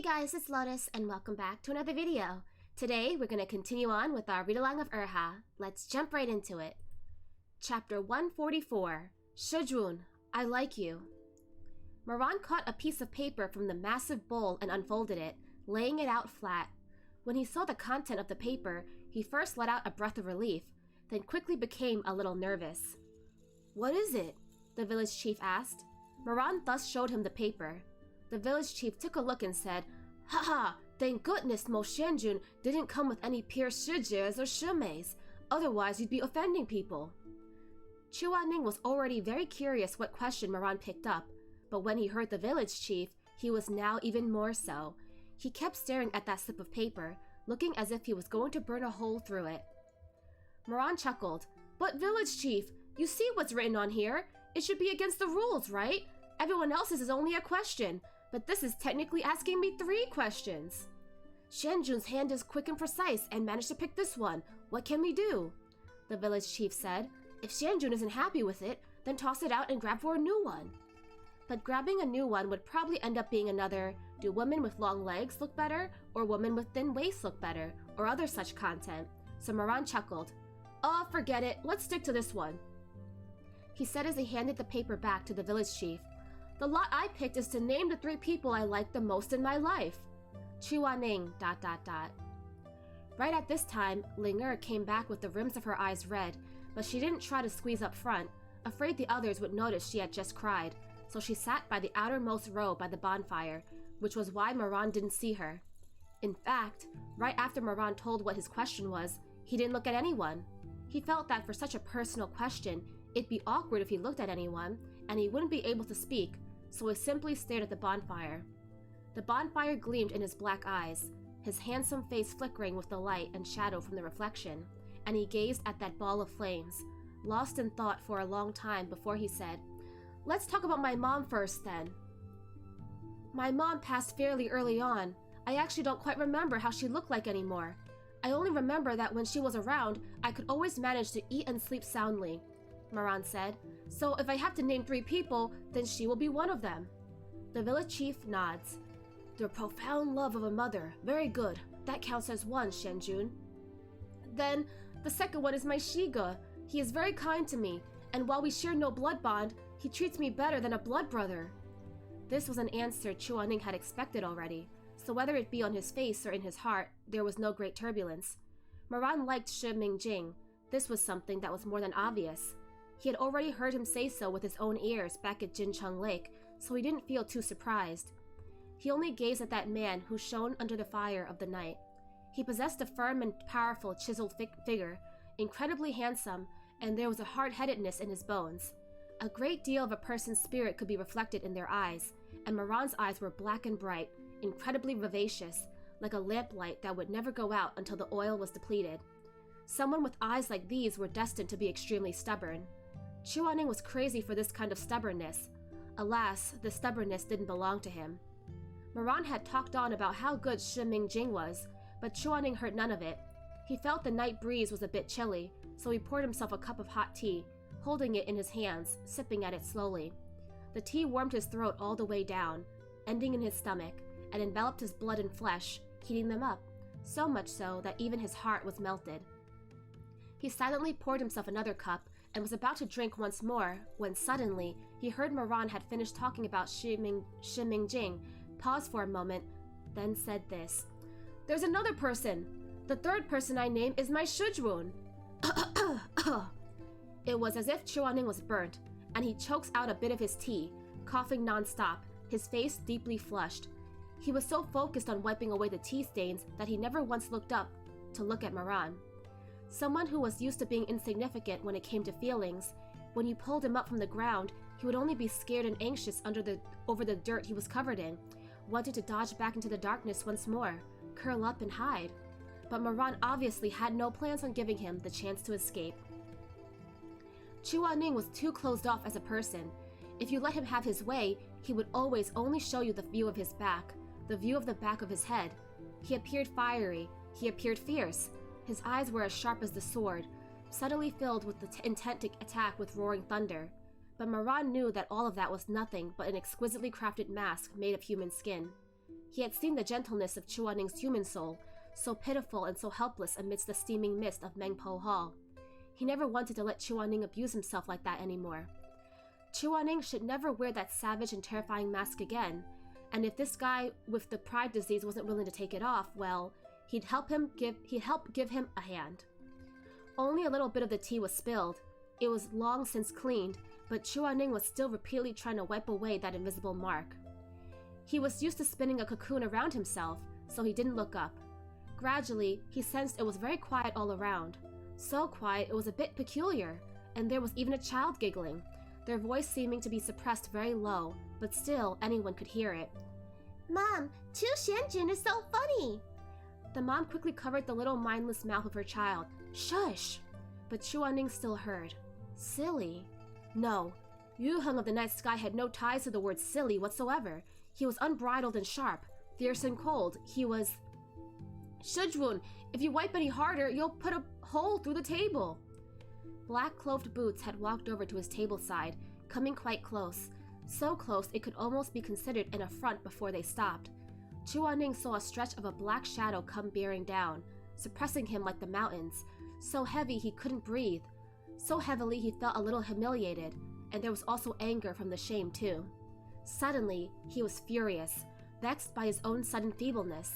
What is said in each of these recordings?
Hey guys, it's Lotus and welcome back to another video. Today we're going to continue on with our read-along of Erha. Let's jump right into it. Chapter 144, Shizun, I Like You. Moran caught a piece of paper from the massive bowl and unfolded it, laying it out flat. When he saw the content of the paper, he first let out a breath of relief, then quickly became a little nervous. What is it? The village chief asked. Moran thus showed him the paper. The village chief took a look and said, Haha, thank goodness Mo Xianjun didn't come with any pure shijers or shimeis, otherwise you'd be offending people. Chuaning was already very curious what question Moran picked up, but when he heard the village chief, he was now even more so. He kept staring at that slip of paper, looking as if he was going to burn a hole through it. Moran chuckled, But village chief, you see what's written on here? It should be against the rules, right? Everyone else's is only a question, but this is technically asking me 3 questions. Xianjun's hand is quick and precise and managed to pick this one. What can we do? The village chief said. If Xianjun isn't happy with it, then toss it out and grab for a new one. But grabbing a new one would probably end up being another, do women with long legs look better, or women with thin waists look better, or other such content. So Moran chuckled. Oh, forget it, let's stick to this one. He said as he handed the paper back to the village chief. The lot I picked is to name the 3 people I like the most in my life. Chuaning, ... Right at this time, Ling came back with the rims of her eyes red, but she didn't try to squeeze up front, afraid the others would notice she had just cried, so she sat by the outermost row by the bonfire, which was why Moran didn't see her. In fact, right after Moran told what his question was, he didn't look at anyone. He felt that for such a personal question, it'd be awkward if he looked at anyone, and he wouldn't be able to speak, so he simply stared at the bonfire. The bonfire gleamed in his black eyes, his handsome face flickering with the light and shadow from the reflection, and he gazed at that ball of flames, lost in thought for a long time before he said, Let's talk about my mom first, then. My mom passed fairly early on. I actually don't quite remember how she looked like anymore. I only remember that when she was around, I could always manage to eat and sleep soundly, Moran said. So if I have to name 3 people, then she will be one of them. The village chief nods. The profound love of a mother. Very good. That counts as 1, Xianjun. Then, the second one is my Shiga. He is very kind to me, and while we share no blood bond, he treats me better than a blood brother. This was an answer Chuaning had expected already, so whether it be on his face or in his heart, there was no great turbulence. Moran liked Shi Mingjing. This was something that was more than obvious. He had already heard him say so with his own ears back at Jincheng Lake, so he didn't feel too surprised. He only gazed at that man who shone under the fire of the night. He possessed a firm and powerful chiseled figure, incredibly handsome, and there was a hard-headedness in his bones. A great deal of a person's spirit could be reflected in their eyes, and Moran's eyes were black and bright, incredibly vivacious, like a lamplight that would never go out until the oil was depleted. Someone with eyes like these were destined to be extremely stubborn. Chuaning was crazy for this kind of stubbornness. Alas, the stubbornness didn't belong to him. Moran had talked on about how good Shi Mingjing was, but Chuaning heard none of it. He felt the night breeze was a bit chilly, so he poured himself a cup of hot tea, holding it in his hands, sipping at it slowly. The tea warmed his throat all the way down, ending in his stomach, and enveloped his blood and flesh, heating them up, so much so that even his heart was melted. He silently poured himself another cup and was about to drink once more when suddenly he heard Moran had finished talking about Shi Mingjing, paused for a moment, then said this. There's another person. The 3rd person I name is my Shizun. It was as if Chuaning was burnt, and he choked out a bit of his tea, coughing non-stop, his face deeply flushed. He was so focused on wiping away the tea stains that he never once looked up to look at Moran. Someone who was used to being insignificant when it came to feelings, when you pulled him up from the ground, he would only be scared and anxious over the dirt he was covered in, wanted to dodge back into the darkness once more, curl up and hide. But Moran obviously had no plans on giving him the chance to escape. Chuaning was too closed off as a person. If you let him have his way, he would always only show you the view of his back, the view of the back of his head. He appeared fiery, he appeared fierce. His eyes were as sharp as the sword, subtly filled with the intent to attack with roaring thunder. But Moran knew that all of that was nothing but an exquisitely crafted mask made of human skin. He had seen the gentleness of Chuaning's human soul, so pitiful and so helpless amidst the steaming mist of Mengpo Hall. He never wanted to let Chuaning abuse himself like that anymore. Chuaning should never wear that savage and terrifying mask again, and if this guy with the pride disease wasn't willing to take it off, well, he'd help give him a hand. Only a little bit of the tea was spilled. It was long since cleaned, but Chuaning was still repeatedly trying to wipe away that invisible mark. He was used to spinning a cocoon around himself, so he didn't look up. Gradually, he sensed it was very quiet all around. So quiet it was a bit peculiar, and there was even a child giggling, their voice seeming to be suppressed very low, but still anyone could hear it. Mom, Chu Xianjun is so funny! The mom quickly covered the little mindless mouth of her child. Shush! But Chuaning still heard. Silly? No. Yu Heng of the night sky had no ties to the word silly whatsoever. He was unbridled and sharp, fierce and cold. He was... Shizun, if you wipe any harder, you'll put a hole through the table. Black-clothed boots had walked over to his table side, coming quite close. So close it could almost be considered an affront before they stopped. Chuaning saw a stretch of a black shadow come bearing down, suppressing him like the mountains, so heavy he couldn't breathe. So heavily he felt a little humiliated, and there was also anger from the shame too. Suddenly, he was furious, vexed by his own sudden feebleness.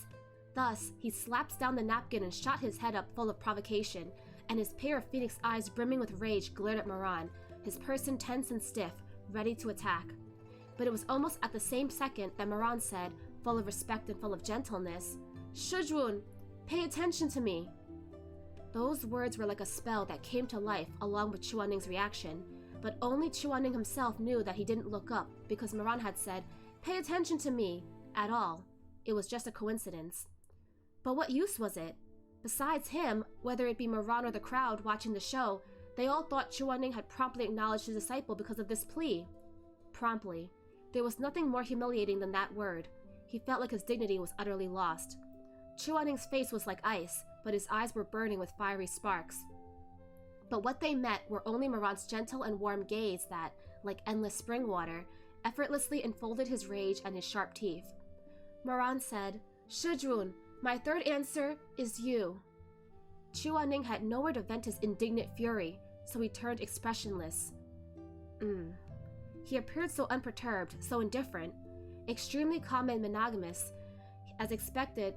Thus, he slapped down the napkin and shot his head up full of provocation, and his pair of phoenix eyes brimming with rage glared at Moran, his person tense and stiff, ready to attack. But it was almost at the same second that Moran said, full of respect and full of gentleness, "Shizun, pay attention to me." Those words were like a spell that came to life along with Chuaning's reaction, but only Chuaning himself knew that he didn't look up because Moran had said, "Pay attention to me," at all. It was just a coincidence. But what use was it? Besides him, whether it be Moran or the crowd watching the show, they all thought Chuaning had promptly acknowledged his disciple because of this plea. Promptly. There was nothing more humiliating than that word. He felt like his dignity was utterly lost. Chuaning's face was like ice, but his eyes were burning with fiery sparks. But what they met were only Moran's gentle and warm gaze that, like endless spring water, effortlessly enfolded his rage and his sharp teeth. Moran said, "Shizun, my third answer is you." Chuaning had nowhere to vent his indignant fury, so he turned expressionless. He appeared so unperturbed, so indifferent, extremely calm and magnanimous, as expected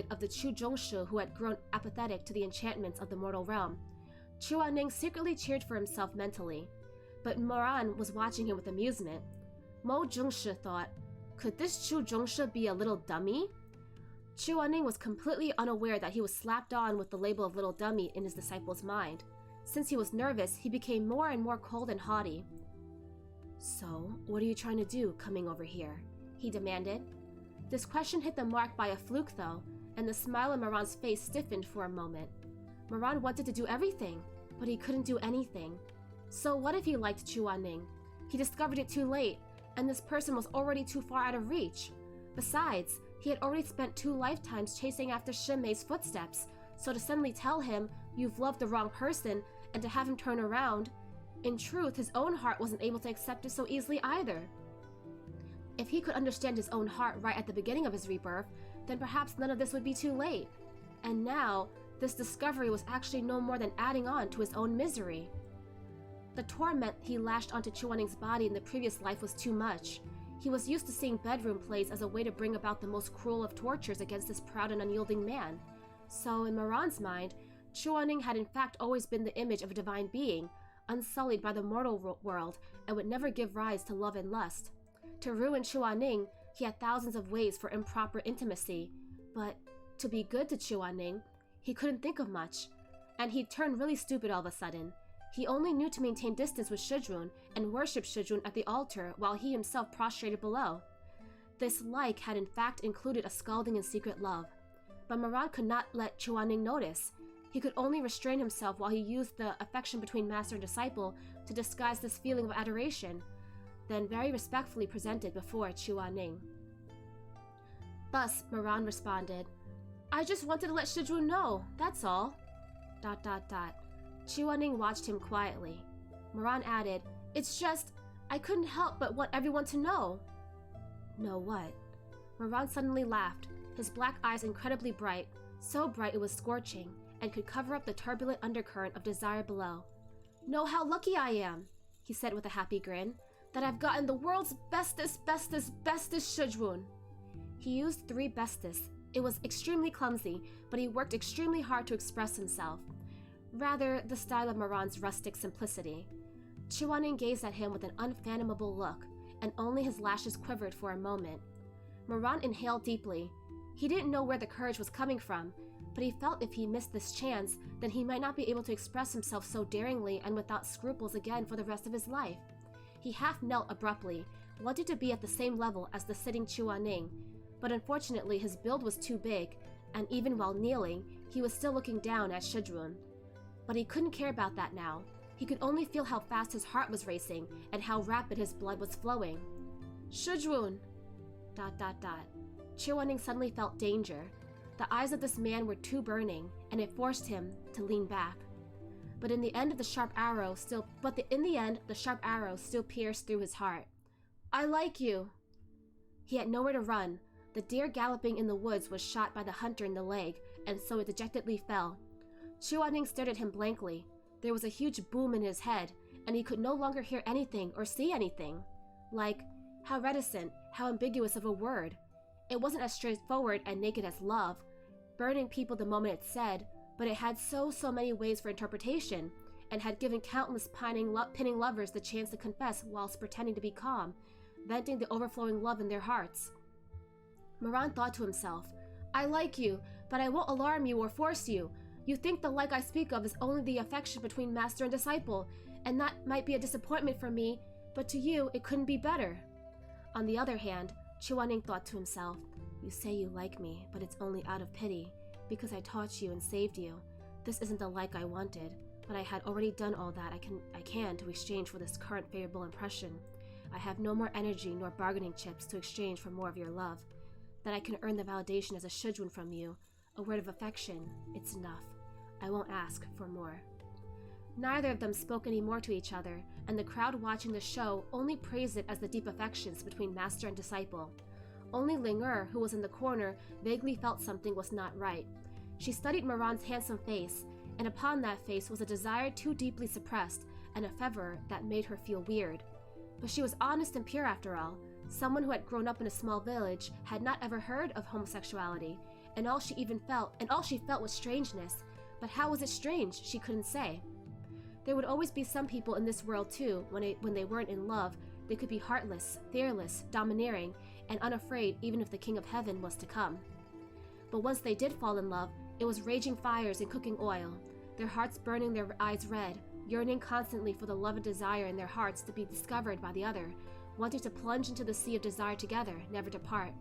of the Chu Zhongshu who had grown apathetic to the enchantments of the mortal realm. Chuaning secretly cheered for himself mentally, but Moran was watching him with amusement. Mo Zhongshu thought, could this Chu Zhongshu be a little dummy? Chuaning was completely unaware that he was slapped on with the label of little dummy in his disciple's mind. Since he was nervous, he became more and more cold and haughty. "So, what are you trying to do, coming over here?" he demanded. This question hit the mark by a fluke, though, and the smile on Moran's face stiffened for a moment. Moran wanted to do everything, but he couldn't do anything. So what if he liked Chuaning? He discovered it too late, and this person was already too far out of reach. Besides, he had already spent 2 lifetimes chasing after Shinmei's footsteps, so to suddenly tell him, "You've loved the wrong person," and to have him turn around, in truth, his own heart wasn't able to accept it so easily either. If he could understand his own heart right at the beginning of his rebirth, then perhaps none of this would be too late. And now, this discovery was actually no more than adding on to his own misery. The torment he lashed onto Chuaning's body in the previous life was too much. He was used to seeing bedroom plays as a way to bring about the most cruel of tortures against this proud and unyielding man. So, in Moran's mind, Chuaning had in fact always been the image of a divine being, unsullied by the mortal world, and would never give rise to love and lust. To ruin Chuaning, he had thousands of ways for improper intimacy, but to be good to Chuaning, he couldn't think of much, and he'd turned really stupid all of a sudden. He only knew to maintain distance with Shizun and worship Shizun at the altar while he himself prostrated below. This like had in fact included a scalding and secret love, but Moran could not let Chuaning notice. He could only restrain himself while he used the affection between master and disciple to disguise this feeling of adoration, then very respectfully presented before Chuaning. Thus, Moran responded, "I just wanted to let Shizun know, that's all." ... Chuaning watched him quietly. Moran added, "It's just, I couldn't help but want everyone to know." No, what? Moran suddenly laughed, his black eyes incredibly bright, so bright it was scorching, and could cover up the turbulent undercurrent of desire below. Know how lucky I am, he said with a happy grin, that I've gotten the world's bestest Shizun. He used 3 bestes. It was extremely clumsy, but he worked extremely hard to express himself. Rather, the style of Moran's rustic simplicity. Chuaning gazed at him with an unfathomable look, and only his lashes quivered for a moment. Moran inhaled deeply. He didn't know where the courage was coming from, but he felt if he missed this chance, then he might not be able to express himself so daringly and without scruples again for the rest of his life. He half knelt abruptly, wanted to be at the same level as the sitting Chuaning, but unfortunately his build was too big, and even while kneeling, he was still looking down at Shizun. But he couldn't care about that now. He could only feel how fast his heart was racing and how rapid his blood was flowing. Shizun! ... Chuaning suddenly felt danger. The eyes of this man were too burning, and it forced him to lean back. But in the end, the sharp arrow still pierced through his heart. I like you! He had nowhere to run. The deer galloping in the woods was shot by the hunter in the leg, and so it dejectedly fell. Chuaning stared at him blankly. There was a huge boom in his head, and he could no longer hear anything or see anything. Like, how reticent, how ambiguous of a word. It wasn't as straightforward and naked as love, burning people the moment it said, but it had so many ways for interpretation, and had given countless pinning lovers the chance to confess whilst pretending to be calm, venting the overflowing love in their hearts. Moran thought to himself, I like you, but I won't alarm you or force you. You think the like I speak of is only the affection between master and disciple, and that might be a disappointment for me, but to you it couldn't be better. On the other hand, Chuaning thought to himself, you say you like me, but it's only out of pity, because I taught you and saved you. This isn't the like I wanted, but I had already done all that I can to exchange for this current favorable impression. I have no more energy nor bargaining chips to exchange for more of your love. That I can earn the validation as a Shizun from you, a word of affection, it's enough. I won't ask for more. Neither of them spoke any more to each other, and the crowd watching the show only praised it as the deep affections between master and disciple. Only Ling Er, who was in the corner, vaguely felt something was not right. She studied Moran's handsome face, and upon that face was a desire too deeply suppressed and a fervor that made her feel weird. But she was honest and pure after all. Someone who had grown up in a small village, had not ever heard of homosexuality, and all she felt was strangeness. But how was it strange? She couldn't say. There would always be some people in this world too, when they weren't in love, they could be heartless, fearless, domineering, and unafraid even if the King of Heaven was to come. But once they did fall in love, it was raging fires and cooking oil, their hearts burning, their eyes red, yearning constantly for the love and desire in their hearts to be discovered by the other, wanting to plunge into the sea of desire together, never to part.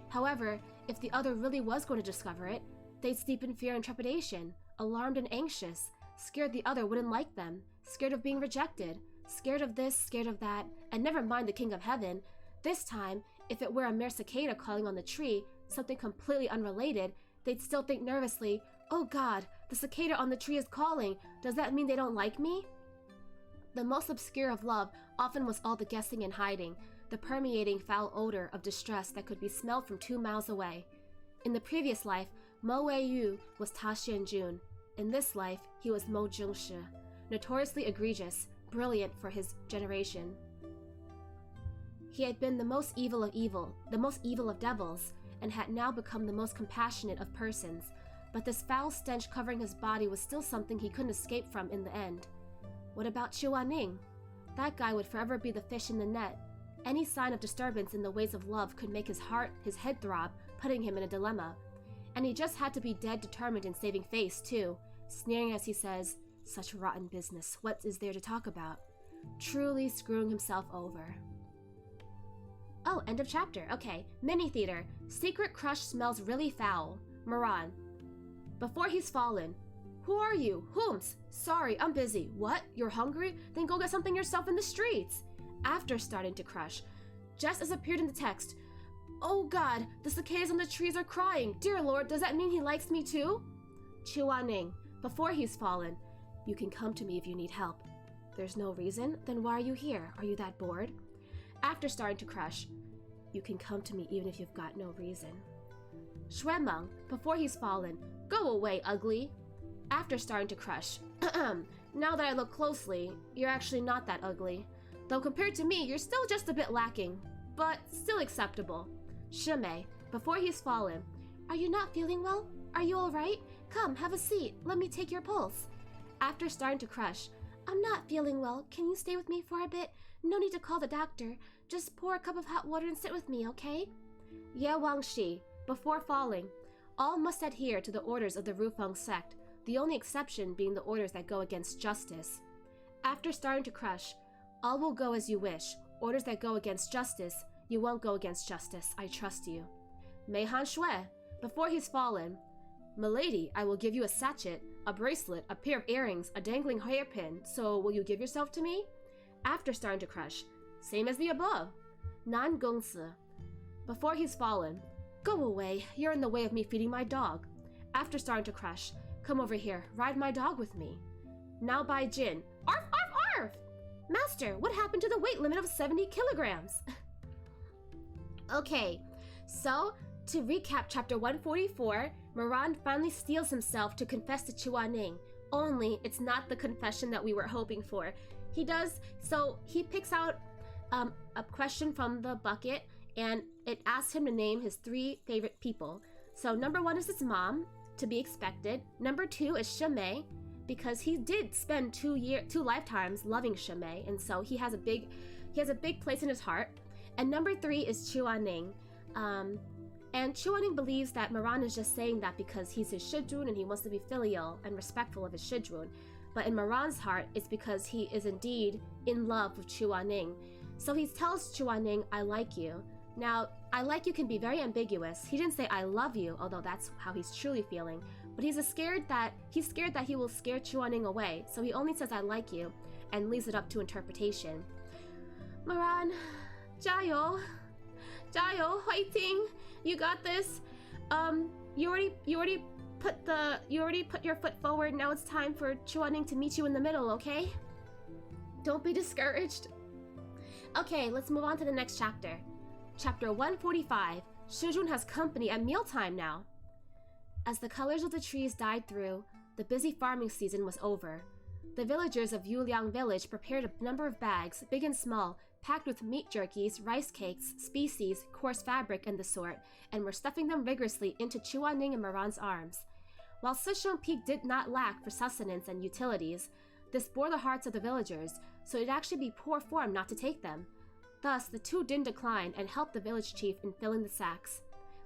However, if the other really was going to discover it, they'd steep in fear and trepidation, alarmed and anxious, scared the other wouldn't like them, scared of being rejected, scared of this, scared of that, and never mind the King of Heaven. This time, if it were a mere cicada calling on the tree, something completely unrelated, they'd still think nervously, oh God, the cicada on the tree is calling, does that mean they don't like me? The most obscure of love often was all the guessing and hiding, the permeating foul odor of distress that could be smelled from 2 miles away. In the previous life, Mo Wei-yu was Ta Xianjun. In this life, he was Mo Zhongshi, notoriously egregious, brilliant for his generation. He had been the most evil of devils, and had now become the most compassionate of persons, but this foul stench covering his body was still something he couldn't escape from in the end. What about Chuaning? That guy would forever be the fish in the net. Any sign of disturbance in the ways of love could make his head throb, putting him in a dilemma. And he just had to be dead determined in saving face, too, sneering as he says, such rotten business, what is there to talk about? Truly screwing himself over. Oh, end of chapter. Okay, mini theater. Secret crush smells really foul. Moran. Before he's fallen. Who are you? Whomst? Sorry, I'm busy. What? You're hungry? Then go get something yourself in the streets. After starting to crush. Just as appeared in the text. Oh God, the cicadas on the trees are crying. Dear Lord, does that mean he likes me too? Chuaning. Before he's fallen. You can come to me if you need help. There's no reason? Then why are you here? Are you that bored? After starting to crush. you can come to me even if you've got no reason. Shuemeng, before he's fallen, go away, ugly. After starting to crush, now that I look closely, you're actually not that ugly. Though compared to me, you're still just a bit lacking, but still acceptable. Shimei, before he's fallen, are you not feeling well? Are you alright? Come, have a seat. Let me take your pulse. After starting to crush, I'm not feeling well. Can you stay with me for a bit? No need to call the doctor. Just pour a cup of hot water and sit with me, okay? Ye Wangxi, before falling, all must adhere to the orders of the Rufeng sect, the only exception being the orders that go against justice. After starting to crush, all will go as you wish. Orders that go against justice, you won't go against justice. I trust you. Mei Han Shui, before he's fallen, Milady, I will give you a sachet, a bracelet, a pair of earrings, a dangling hairpin, so will you give yourself to me? After starting to crush, same as the above. Nan Gongsi, before he's fallen, go away, you're in the way of me feeding my dog. After starting to crush, come over here, ride my dog with me. Now Bai Jin, arf, arf, arf! Master, what happened to the weight limit of 70 kilograms? Okay, so to recap chapter 144, Moran finally steels himself to confess to Chuaning, only it's not the confession that we were hoping for. He picks out a question from the bucket, and it asks him to name his 3 favorite people. So number 1 is his mom, to be expected. Number 2 is Shimei, because he did spend 2 lifetimes loving Shimei, and so he has a big place in his heart. And number 3 is Chuaning. And Chuaning believes that Moran is just saying that because he's his Shizun and he wants to be filial and respectful of his Shizun. But in Moran's heart, it's because he is indeed in love with Chuaning. So he tells Chuaning, I like you. Now, I like you can be very ambiguous. He didn't say I love you, although that's how he's truly feeling. But he's scared that he will scare Chuaning away. So he only says I like you and leaves it up to interpretation. Moran, jayo, fighting. You got this. You already put your foot forward. Now it's time for Chuaning to meet you in the middle, okay? Don't be discouraged. Okay, let's move on to the next chapter. Chapter 145. Shizun has company at mealtime now. As the colors of the trees died through, the busy farming season was over. The villagers of Yuliang village prepared a number of bags, big and small, packed with meat jerkies, rice cakes, species, coarse fabric, and the sort, and were stuffing them vigorously into Chuaning and Moran's arms. While Sichuan Peak did not lack for sustenance and utilities, this bore the hearts of the villagers, so it'd actually be poor form not to take them. Thus, the two didn't decline and helped the village chief in filling the sacks.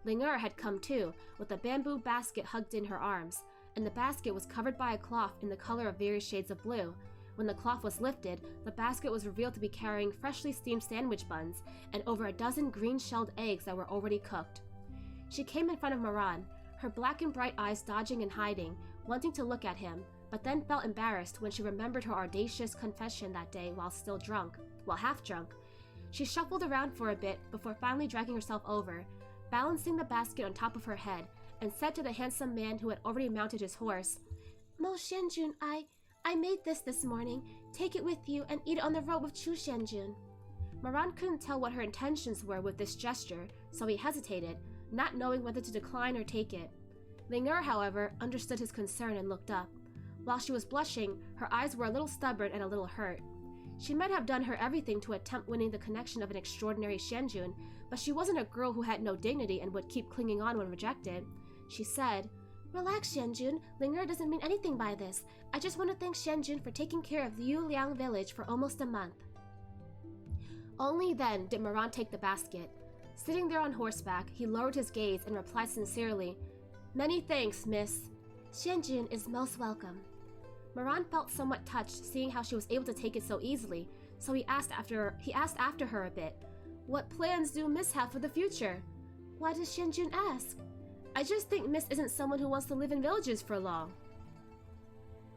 Ling had come too, with a bamboo basket hugged in her arms, and the basket was covered by a cloth in the color of various shades of blue. When the cloth was lifted, the basket was revealed to be carrying freshly steamed sandwich buns and over a dozen green-shelled eggs that were already cooked. She came in front of Moran, her black and bright eyes dodging and hiding, wanting to look at him, but then felt embarrassed when she remembered her audacious confession that day while half drunk. She shuffled around for a bit before finally dragging herself over, balancing the basket on top of her head, and said to the handsome man who had already mounted his horse, Mo Xianjun, I made this morning. Take it with you and eat it on the road with Chu Xianjun. Moran couldn't tell what her intentions were with this gesture, so he hesitated, not knowing whether to decline or take it. Ling however, understood his concern and looked up. While she was blushing, her eyes were a little stubborn and a little hurt. She might have done her everything to attempt winning the connection of an extraordinary Xianjun, but she wasn't a girl who had no dignity and would keep clinging on when rejected. She said, Relax, Xianjun. Ling doesn't mean anything by this. I just want to thank Xianjun for taking care of the Yuliang village for almost a month. Only then did Moran take the basket. Sitting there on horseback, he lowered his gaze and replied sincerely, Many thanks, miss. Xianjun is most welcome. Moran felt somewhat touched seeing how she was able to take it so easily, so he asked after her a bit. What plans do Miss have for the future? Why does Xianjun ask? I just think Miss isn't someone who wants to live in villages for long.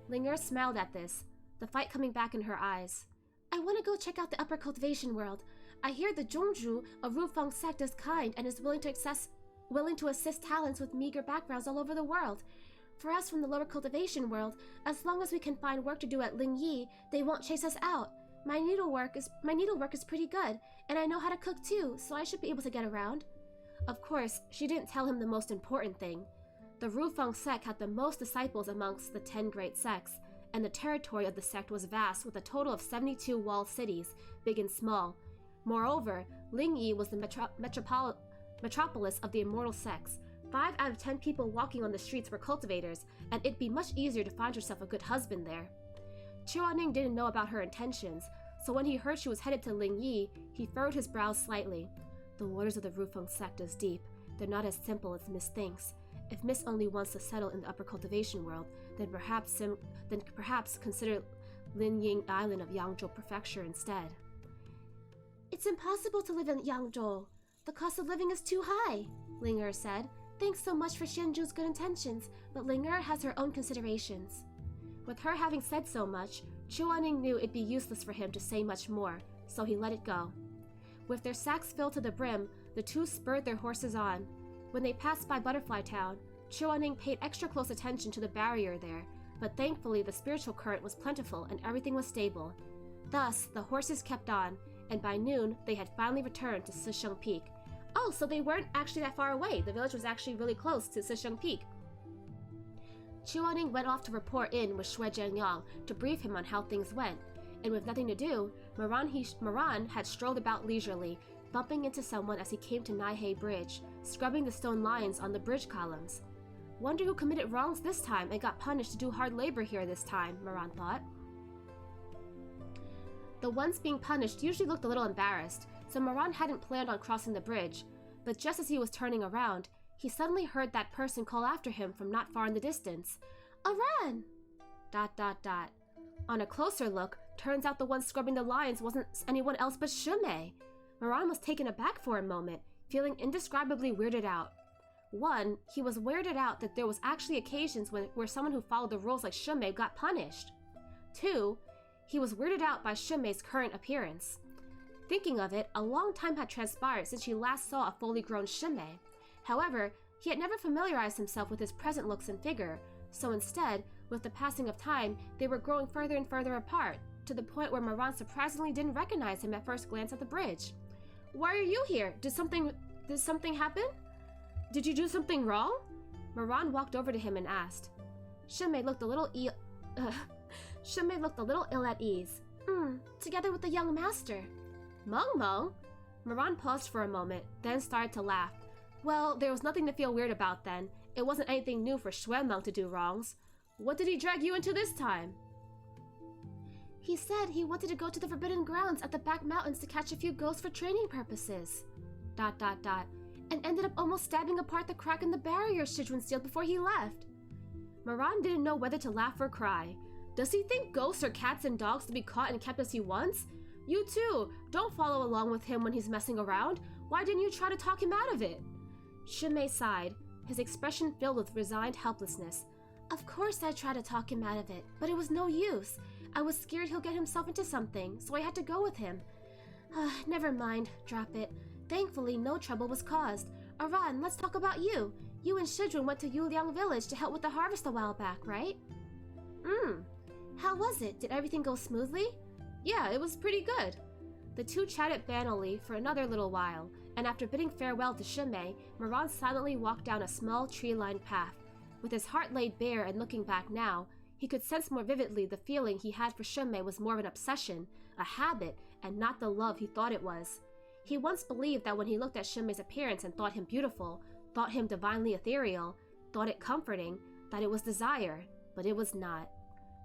Ling smiled at this, the fight coming back in her eyes. I want to go check out the upper cultivation world. I hear the Zhongzhu of Rufeng sect is kind and is willing to assist talents with meager backgrounds all over the world. For us from the lower cultivation world, as long as we can find work to do at Lingyi, they won't chase us out. My needlework is pretty good, and I know how to cook too, so I should be able to get around. Of course, she didn't tell him the most important thing. The Rufeng sect had the most disciples amongst the 10 great sects, and the territory of the sect was vast with a total of 72 walled cities, big and small. Moreover, Lingyi was the metropolis of the immortal sects. 5 out of 10 people walking on the streets were cultivators, and it'd be much easier to find herself a good husband there. Qiuaning didn't know about her intentions, so when he heard she was headed to Lingyi, he furrowed his brows slightly. The waters of the Rufeng sect is deep. They're not as simple as Miss thinks. If Miss only wants to settle in the upper cultivation world, then perhaps consider Linying Island of Yangzhou Prefecture instead. It's impossible to live in Yangzhou. The cost of living is too high, Ling said. Thanks so much for Xianzhu's good intentions, but Ling has her own considerations. With her having said so much, Qiuaning knew it'd be useless for him to say much more, so he let it go. With their sacks filled to the brim, the two spurred their horses on. When they passed by Butterfly Town, Qiuaning paid extra close attention to the barrier there, but thankfully the spiritual current was plentiful and everything was stable. Thus, the horses kept on, and by noon, they had finally returned to Sisheng Peak. Oh, so they weren't actually that far away. The village was actually really close to Sisheng Peak. Qiuaning went off to report in with Shui Jiangyang to brief him on how things went, and with nothing to do, Moran had strolled about leisurely, bumping into someone as he came to Naihei Bridge, scrubbing the stone lions on the bridge columns. Wonder who committed wrongs this time and got punished to do hard labor here this time, Moran thought. The ones being punished usually looked a little embarrassed, so Moran hadn't planned on crossing the bridge, but just as he was turning around, he suddenly heard that person call after him from not far in the distance. A run! ... On a closer look, turns out the one scrubbing the lions wasn't anyone else but Shumei. Moran was taken aback for a moment, feeling indescribably weirded out. 1, he was weirded out that there was actually occasions where someone who followed the rules like Shumei got punished. 2, he was weirded out by Shumei's current appearance. Thinking of it, a long time had transpired since he last saw a fully grown Shumei. However, he had never familiarized himself with his present looks and figure, so instead, with the passing of time, they were growing further and further apart, to the point where Moran surprisingly didn't recognize him at first glance at the bridge. Why are you here? Did something happen? Did you do something wrong? Moran walked over to him and asked. Shumei looked a little ill at ease. Together with the young master. Meng? Moran paused for a moment, then started to laugh. Well, there was nothing to feel weird about then. It wasn't anything new for Xuemeng to do wrongs. What did he drag you into this time? He said he wanted to go to the Forbidden Grounds at the back mountains to catch a few ghosts for training purposes. ... And ended up almost stabbing apart the crack in the barrier Shizun sealed before he left. Moran didn't know whether to laugh or cry. Does he think ghosts are cats and dogs to be caught and kept as he wants? You too, don't follow along with him when he's messing around. Why didn't you try to talk him out of it? Shumei sighed, his expression filled with resigned helplessness. Of course I tried to talk him out of it, but it was no use. I was scared he'll get himself into something, so I had to go with him. Never mind, drop it. Thankfully, no trouble was caused. Aran, let's talk about you. You and Shizun went to Yuliang village to help with the harvest a while back, right? How was it? Did everything go smoothly? Yeah, it was pretty good. The two chatted banally for another little while, and after bidding farewell to Shumei, Moran silently walked down a small tree-lined path. With his heart laid bare and looking back now, he could sense more vividly the feeling he had for Shumei was more of an obsession, a habit, and not the love he thought it was. He once believed that when he looked at Shumei's appearance and thought him beautiful, thought him divinely ethereal, thought it comforting, that it was desire, but it was not.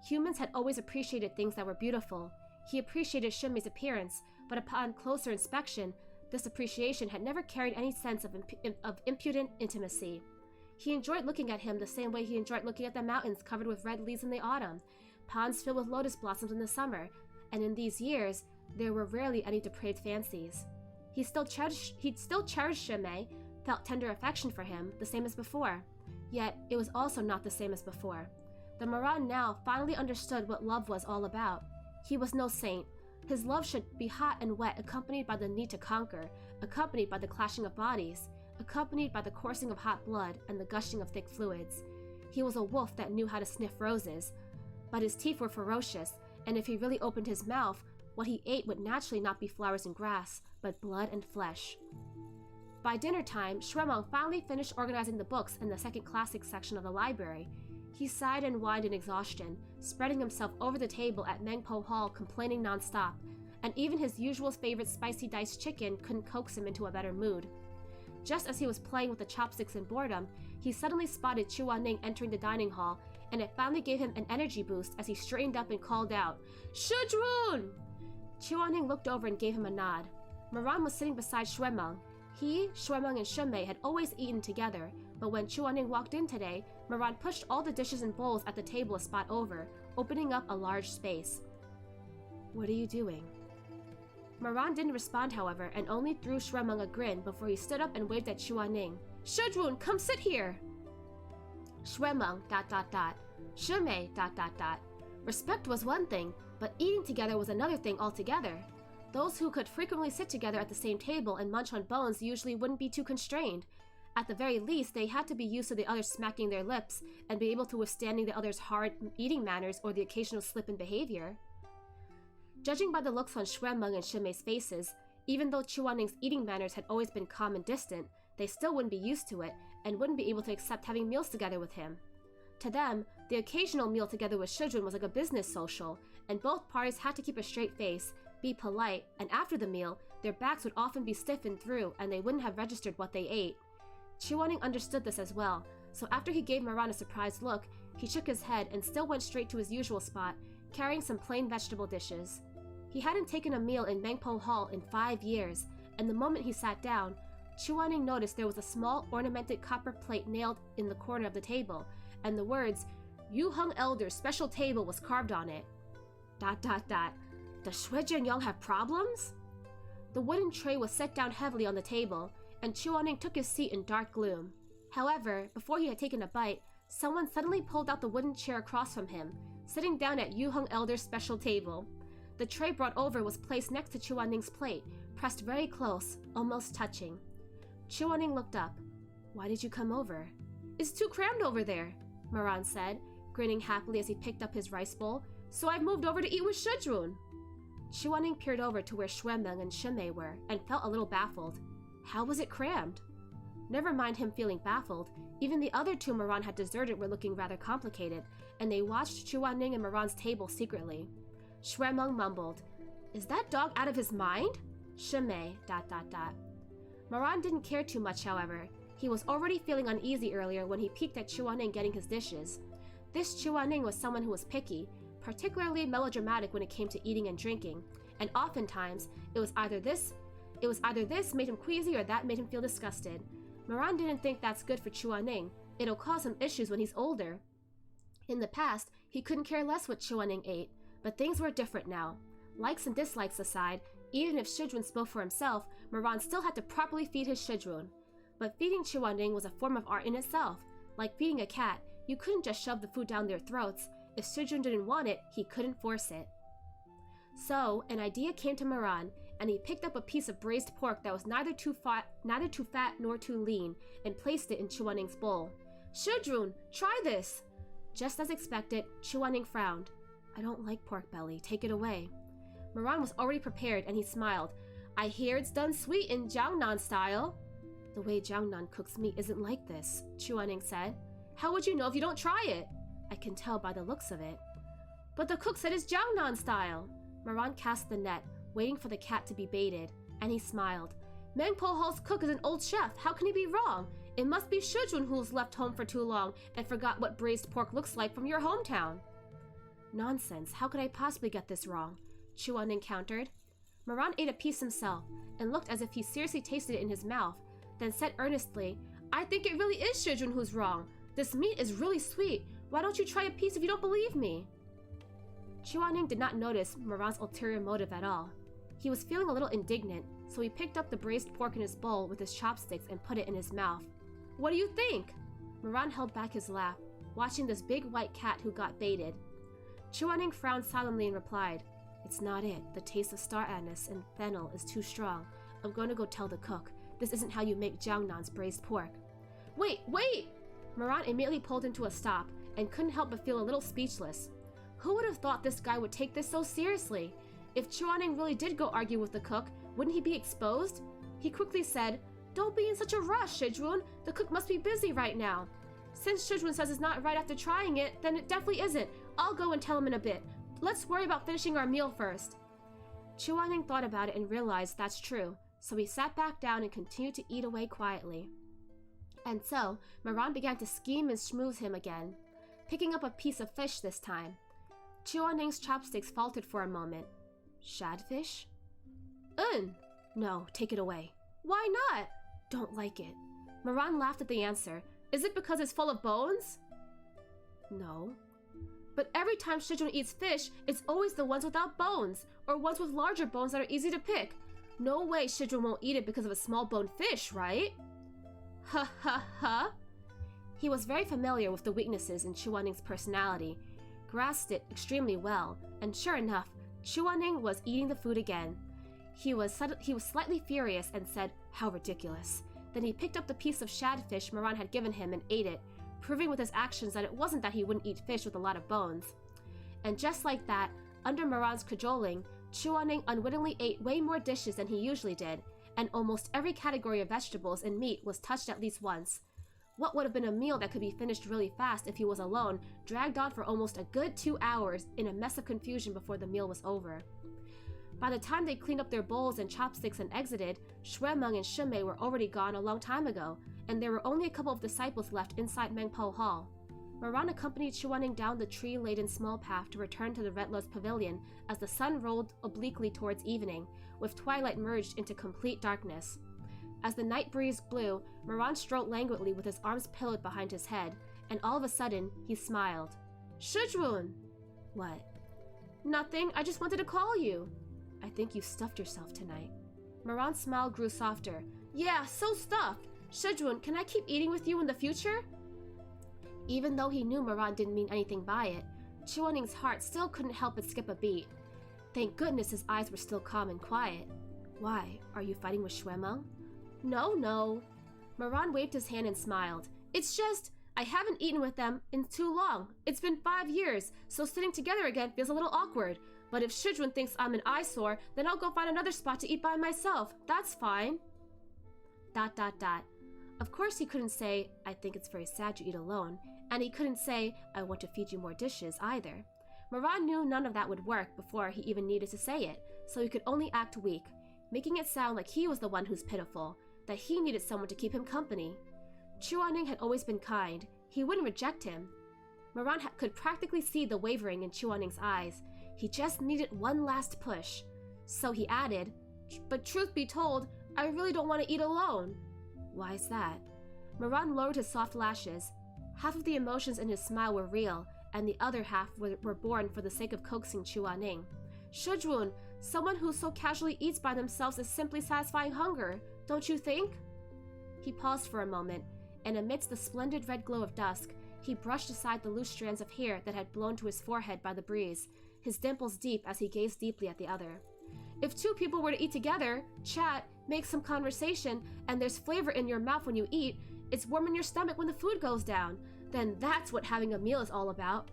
Humans had always appreciated things that were beautiful. He appreciated Shumei's appearance, but upon closer inspection, this appreciation had never carried any sense of impudent intimacy. He enjoyed looking at him the same way he enjoyed looking at the mountains covered with red leaves in the autumn, ponds filled with lotus blossoms in the summer, and in these years, there were rarely any depraved fancies. He still cherished Shumei, felt tender affection for him, the same as before. Yet, it was also not the same as before. The Moran now finally understood what love was all about. He was no saint. His love should be hot and wet, accompanied by the need to conquer, accompanied by the clashing of bodies, accompanied by the coursing of hot blood and the gushing of thick fluids. He was a wolf that knew how to sniff roses, but his teeth were ferocious, and if he really opened his mouth, what he ate would naturally not be flowers and grass, but blood and flesh. By dinner time, Shuemeng finally finished organizing the books in the second classics section of the library. He sighed and whined in exhaustion, spreading himself over the table at Mengpo Hall, complaining nonstop, and even his usual favorite spicy diced chicken couldn't coax him into a better mood. Just as he was playing with the chopsticks in boredom, he suddenly spotted Chuaning entering the dining hall, and it finally gave him an energy boost as he straightened up and called out, "Shizun!" Chuaning looked over and gave him a nod. Moran was sitting beside Shuemeng. He, Shuemeng, and Shimei had always eaten together, but when Chuaning walked in today, Moran pushed all the dishes and bowls at the table a spot over, opening up a large space. "What are you doing?" Moran didn't respond, however, and only threw Shuemeng a grin before he stood up and waved at Chuaning. "Shizun, come sit here!" Shuemeng, ... Shimei, ... Respect was one thing, but eating together was another thing altogether. Those who could frequently sit together at the same table and munch on bones usually wouldn't be too constrained. At the very least, they had to be used to the other smacking their lips and be able to withstanding the other's hard eating manners or the occasional slip in behavior. Judging by the looks on Shuemeng and Shimei's faces, even though Chuaning's eating manners had always been calm and distant, they still wouldn't be used to it and wouldn't be able to accept having meals together with him. To them, the occasional meal together with Shizun was like a business social, and both parties had to keep a straight face, be polite, and after the meal, their backs would often be stiffened through and they wouldn't have registered what they ate. Chuaning understood this as well, so after he gave Moran a surprised look, he shook his head and still went straight to his usual spot, carrying some plain vegetable dishes. He hadn't taken a meal in Mengpo Hall in 5 years, and the moment he sat down, Chuaning noticed there was a small ornamented copper plate nailed in the corner of the table, and the words, "Yu Hung Elder's Special Table" was carved on it. ... Does Shui Jianyang have problems? The wooden tray was set down heavily on the table, and Chuaning took his seat in dark gloom. However, before he had taken a bite, someone suddenly pulled out the wooden chair across from him, sitting down at Yu Hung Elder's special table. The tray brought over was placed next to Chuaning's plate, pressed very close, almost touching. Chuaning looked up. "Why did you come over?" "It's too crammed over there," Moran said, grinning happily as he picked up his rice bowl. "So I've moved over to eat with Shizun." Chuaning peered over to where Shuemeng and Shimei were and felt a little baffled. How was it crammed? Never mind him feeling baffled, even the other two Moran had deserted were looking rather complicated, and they watched Chuaning and Moran's table secretly. Shuemeng mumbled, "Is that dog out of his mind?" Shimei, ... Moran didn't care too much, however. He was already feeling uneasy earlier when he peeked at Chuaning getting his dishes. This Chuaning was someone who was picky, particularly melodramatic when it came to eating and drinking, and oftentimes it was either this made him queasy or that made him feel disgusted. Moran didn't think that's good for Chuaning. It'll cause him issues when he's older. In the past, he couldn't care less what Chuaning ate, but things were different now. Likes and dislikes aside, even if Shizun spoke for himself, Moran still had to properly feed his Shizun. But feeding Chuaning was a form of art in itself. Like feeding a cat, you couldn't just shove the food down their throats. If Shizun didn't want it, he couldn't force it. So, an idea came to Moran, and he picked up a piece of braised pork that was neither too fat nor too lean, and placed it in Chuaning's bowl. "Shizun, try this!" Just as expected, Chuaning frowned. "I don't like pork belly, take it away." Moran was already prepared, and he smiled. "I hear it's done sweet in Jiangnan style." "The way Jiangnan cooks meat isn't like this," Chuaning said. "How would you know if you don't try it?" "I can tell by the looks of it." "But the cook said it's Jiangnan style." Moran cast the net, waiting for the cat to be baited, and he smiled. "Mengpo Hall's cook is an old chef. How can he be wrong? It must be Shizun who's left home for too long and forgot what braised pork looks like from your hometown." "Nonsense. How could I possibly get this wrong?" Chuaning countered. Moran ate a piece himself and looked as if he seriously tasted it in his mouth, then said earnestly, "I think it really is Shizun who's wrong. This meat is really sweet. Why don't you try a piece if you don't believe me?" Chuaning did not notice Moran's ulterior motive at all. He was feeling a little indignant, so he picked up the braised pork in his bowl with his chopsticks and put it in his mouth. "What do you think?" Moran held back his laugh, watching this big white cat who got baited. Chuaning frowned solemnly and replied, "It's not it. The taste of star anise and fennel is too strong. I'm going to go tell the cook. This isn't how you make Jiangnan's braised pork." Wait! Moran immediately pulled him to a stop and couldn't help but feel a little speechless. Who would have thought this guy would take this so seriously? If Chuaning really did go argue with the cook, wouldn't he be exposed? He quickly said, "Don't be in such a rush, Shizun. The cook must be busy right now." Since Shizun says it's not right after trying it, then it definitely isn't. I'll go and tell him in a bit. Let's worry about finishing our meal first. Chuaning thought about it and realized that's true, so he sat back down and continued to eat away quietly. And so, Moran began to scheme and schmooze him again, picking up a piece of fish this time. Chuaning's chopsticks faltered for a moment. Shadfish? No, take it away. Why not? Don't like it. Moran laughed at the answer. Is it because it's full of bones? No. But every time Shizun eats fish, it's always the ones without bones, or ones with larger bones that are easy to pick. No way Shizun won't eat it because of a small boned fish, right? Ha ha ha. He was very familiar with the weaknesses in Chuaning's personality, grasped it extremely well, and sure enough, Chuaning was eating the food again. He was slightly furious and said, "How ridiculous." Then he picked up the piece of shadfish Moran had given him and ate it, proving with his actions that it wasn't that he wouldn't eat fish with a lot of bones. And just like that, under Moran's cajoling, Chuaning unwittingly ate way more dishes than he usually did, and almost every category of vegetables and meat was touched at least once. What would have been a meal that could be finished really fast if he was alone dragged on for almost a good 2 hours in a mess of confusion before the meal was over. By the time they cleaned up their bowls and chopsticks and exited, Shuemeng and Shimei were already gone a long time ago, and there were only a couple of disciples left inside Mengpo Hall. Moran accompanied Chuaning down the tree-laden small path to return to the Redlow's pavilion as the sun rolled obliquely towards evening, with twilight merged into complete darkness. As the night breeze blew, Moran strolled languidly with his arms pillowed behind his head, and all of a sudden, he smiled. "Shizun!" "What?" "Nothing, I just wanted to call you." "I think you stuffed yourself tonight." Moran's smile grew softer. "Yeah, so stuffed. Shizun, can I keep eating with you in the future?" Even though he knew Moran didn't mean anything by it, Chuaning's heart still couldn't help but skip a beat. Thank goodness his eyes were still calm and quiet. "Why, are you fighting with Shuemeng?" No. Moran waved his hand and smiled. "It's just, I haven't eaten with them in too long. It's been 5 years, so sitting together again feels a little awkward. But if Shizun thinks I'm an eyesore, then I'll go find another spot to eat by myself. That's fine. ... Of course he couldn't say, "I think it's very sad you eat alone," and he couldn't say, "I want to feed you more dishes," either. Moran knew none of that would work before he even needed to say it, so he could only act weak, making it sound like he was the one who's pitiful, that he needed someone to keep him company. Chuaning had always been kind. He wouldn't reject him. Moran could practically see the wavering in Chuaning's eyes. He just needed one last push. So he added, "But truth be told, I really don't want to eat alone." "Why's that?" Moran lowered his soft lashes. Half of the emotions in his smile were real, and the other half were born for the sake of coaxing Chuaning. "Shizun, someone who so casually eats by themselves is simply satisfying hunger, don't you think?" He paused for a moment, and amidst the splendid red glow of dusk, he brushed aside the loose strands of hair that had blown to his forehead by the breeze, his dimples deep as he gazed deeply at the other. "If 2 people were to eat together, chat, make some conversation, and there's flavor in your mouth when you eat, it's warm in your stomach when the food goes down, then that's what having a meal is all about. ...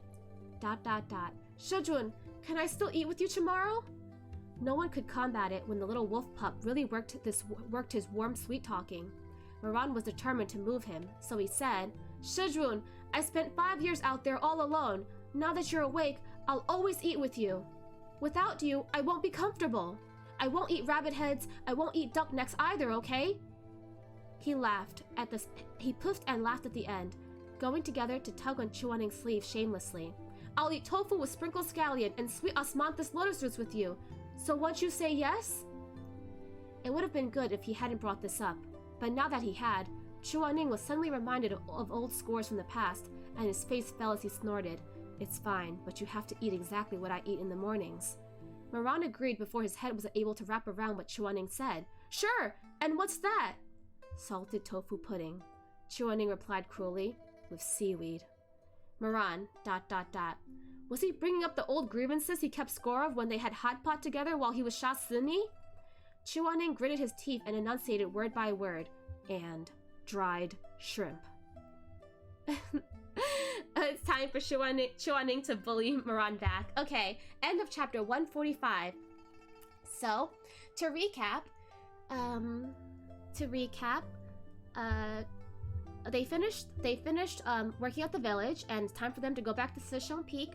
Shizun, can I still eat with you tomorrow?" No one could combat it when the little wolf pup really worked his warm sweet-talking. Moran was determined to move him, so he said, "Shizun, I spent 5 years out there all alone. Now that you're awake, I'll always eat with you. Without you, I won't be comfortable. I won't eat rabbit heads, I won't eat duck necks either, okay?" He laughed. He puffed and laughed at the end, going together to tug on Chuaning's sleeve shamelessly. "I'll eat tofu with sprinkled scallion and sweet osmanthus lotus roots with you. So won't you say yes?" It would have been good if he hadn't brought this up, but now that he had, Chuaning was suddenly reminded of old scores from the past, and his face fell as he snorted. "It's fine, but you have to eat exactly what I eat in the mornings." Moran agreed before his head was able to wrap around what Chuaning said. "Sure, and what's that?" "Salted tofu pudding," Chuaning replied cruelly, "with seaweed." Moran, ... Was he bringing up the old grievances he kept score of when they had hot pot together while he was Sha Sini? Chuaning gritted his teeth and enunciated word by word, "and dried shrimp." It's time for Chuaning to bully Moran back. Okay, end of chapter 145. So, to recap, they finished working at the village, and it's time for them to go back to Shizun Peak.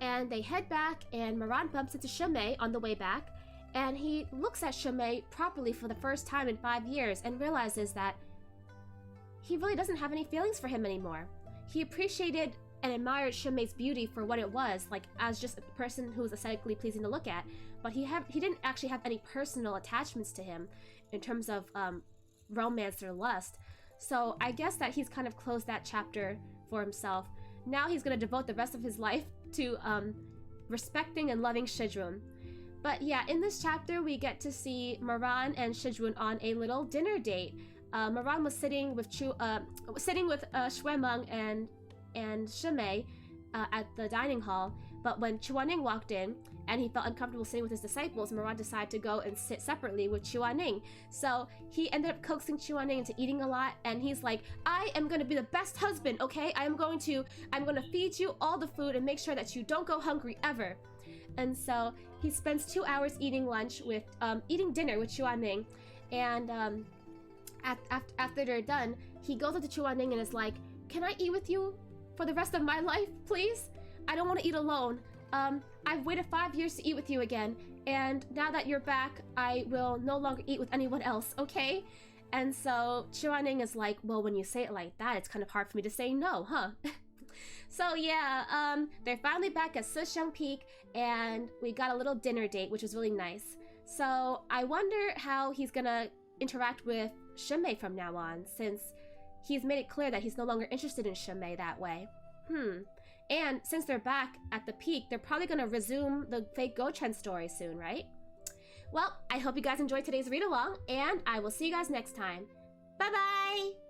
And they head back, and Moran bumps into Shimei on the way back, and he looks at Shimei properly for the first time in 5 years and realizes that he really doesn't have any feelings for him anymore. He appreciated and admired Shimei's beauty for what it was, like as just a person who was aesthetically pleasing to look at, but he didn't actually have any personal attachments to him in terms of romance or lust. So I guess that he's kind of closed that chapter for himself. Now he's going to devote the rest of his life to respecting and loving Shizun. But yeah, in this chapter we get to see Moran and Shizun on a little dinner date. Moran was sitting with Shuemeng and Shimei at the dining hall, but when Chuaning walked in and he felt uncomfortable sitting with his disciples, Moran decided to go and sit separately with Chuaning. So he ended up coaxing Chuaning into eating a lot, and he's like, I am going to be the best husband, okay? I'm going to feed you all the food and make sure that you don't go hungry ever. And so he spends 2 hours eating dinner with Chuaning, and after they're done, he goes up to Chuaning and is like, can I eat with you for the rest of my life, please? I don't want to eat alone. I've waited 5 years to eat with you again, and now that you're back, I will no longer eat with anyone else, okay? And so Chuaning is like, well, when you say it like that, it's kind of hard for me to say no, huh? So yeah, they're finally back at Shizun Peak, and we got a little dinner date, which was really nice. So I wonder how he's gonna interact with Shimei from now on, since he's made it clear that he's no longer interested in Shimei that way. And since they're back at the peak, they're probably gonna resume the fake Gochen story soon, right? Well, I hope you guys enjoyed today's read-along, and I will see you guys next time. Bye-bye!